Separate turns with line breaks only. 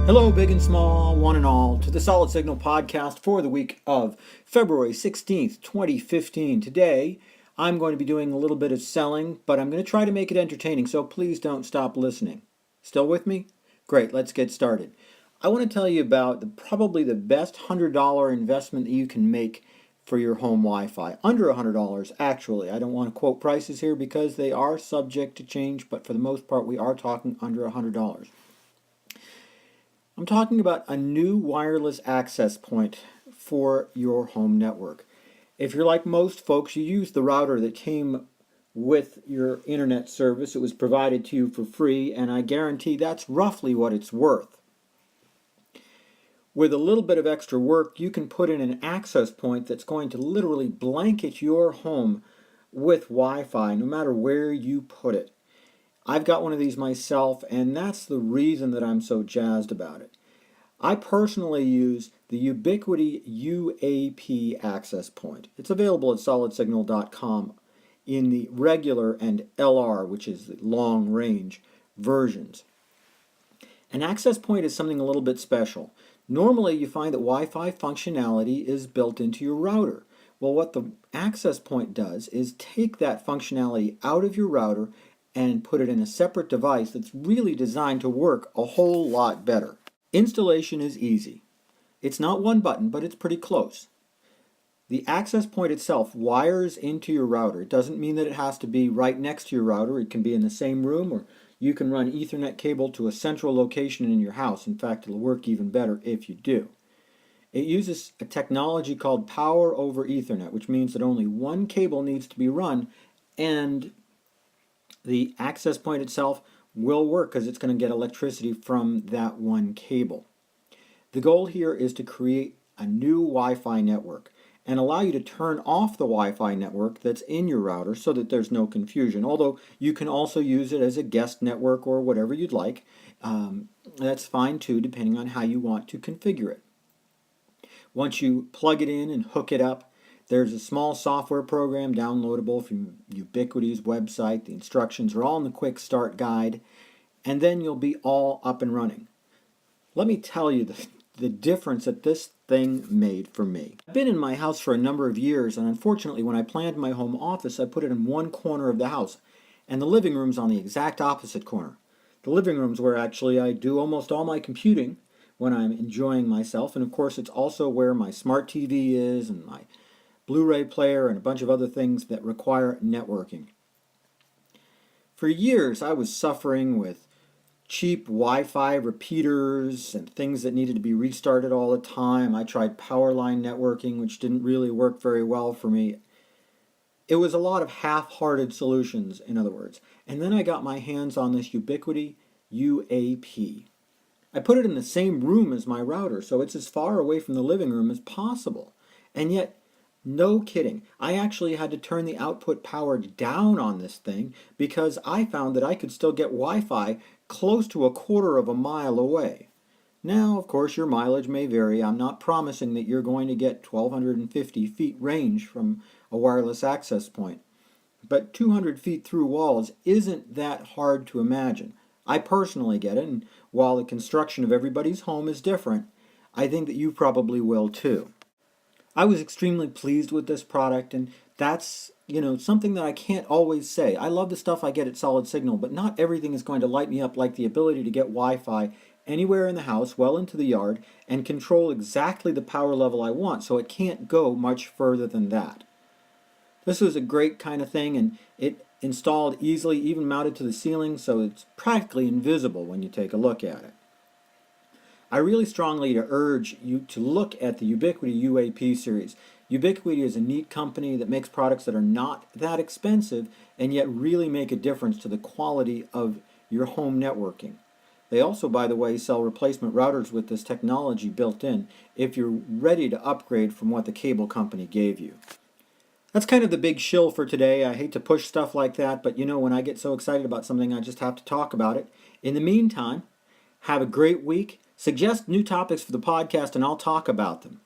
Hello, big and small, one and all, to the Solid Signal podcast for the week of February 16th, 2015. Today, I'm going to be doing a little bit of selling, but I'm going to try to make it entertaining, so please don't stop listening. Still with me? Great, let's get started. I want to tell you about probably the best $100 investment that you can make for your home Wi-Fi. Under $100, actually. I don't want to quote prices here because they are subject to change, but for the most part, we are talking under $100. I'm talking about a new wireless access point for your home network. If you're like most folks, you use the router that came with your internet service. It was provided to you for free, and I guarantee that's roughly what it's worth. With a little bit of extra work, you can put in an access point that's going to literally blanket your home with Wi-Fi, no matter where you put it. I've got one of these myself, and that's the reason that I'm so jazzed about it. I personally use the Ubiquiti UAP access point. It's available at solidsignal.com in the regular and LR, which is the long range versions. An access point is something a little bit special. Normally you find that Wi-Fi functionality is built into your router. Well, what the access point does is take that functionality out of your router and put it in a separate device that's really designed to work a whole lot better. Installation is easy. It's not one button, but it's pretty close. The access point itself wires into your router. It doesn't mean that it has to be right next to your router. It can be in the same room, or you can run Ethernet cable to a central location in your house. In fact, it'll work even better if you do. It uses a technology called Power over Ethernet, which means that only one cable needs to be run, and the access point itself will work because it's going to get electricity from that one cable. The goal here is to create a new Wi-Fi network and allow you to turn off the Wi-Fi network that's in your router so that there's no confusion, although you can also use it as a guest network or whatever you'd like. That's fine too, depending on how you want to configure it. Once you plug it in and hook it up, there's a small software program downloadable from Ubiquiti's website. The instructions are all in the quick start guide, and then you'll be all up and running. Let me tell you the difference that this thing made for me. I've been in my house for a number of years, and unfortunately when I planned my home office, I put it in one corner of the house, and the living room's on the exact opposite corner. The living room's where actually I do almost all my computing when I'm enjoying myself, and of course it's also where my smart TV is and my Blu-ray player and a bunch of other things that require networking. For years I was suffering with cheap Wi-Fi repeaters and things that needed to be restarted all the time. I tried Powerline networking, which didn't really work very well for me. It was a lot of half-hearted solutions, in other words. And then I got my hands on this Ubiquiti UAP. I put it in the same room as my router, so it's as far away from the living room as possible. And yet, no kidding, I actually had to turn the output power down on this thing because I found that I could still get Wi-Fi close to a quarter of a mile away. Now, of course, your mileage may vary. I'm not promising that you're going to get 1,250 feet range from a wireless access point. But 200 feet through walls isn't that hard to imagine. I personally get it, and while the construction of everybody's home is different, I think that you probably will too. I was extremely pleased with this product, and that's, something that I can't always say. I love the stuff I get at Solid Signal, but not everything is going to light me up like the ability to get Wi-Fi anywhere in the house, well into the yard, and control exactly the power level I want, so it can't go much further than that. This was a great kind of thing, and it installed easily, even mounted to the ceiling, so it's practically invisible when you take a look at it. I really strongly urge you to look at the Ubiquiti UAP series. Ubiquiti is a neat company that makes products that are not that expensive and yet really make a difference to the quality of your home networking. They also, by the way, sell replacement routers with this technology built in if you're ready to upgrade from what the cable company gave you. That's kind of the big shill for today. I hate to push stuff like that, but when I get so excited about something, I just have to talk about it. In the meantime, have a great week. Suggest new topics for the podcast and I'll talk about them.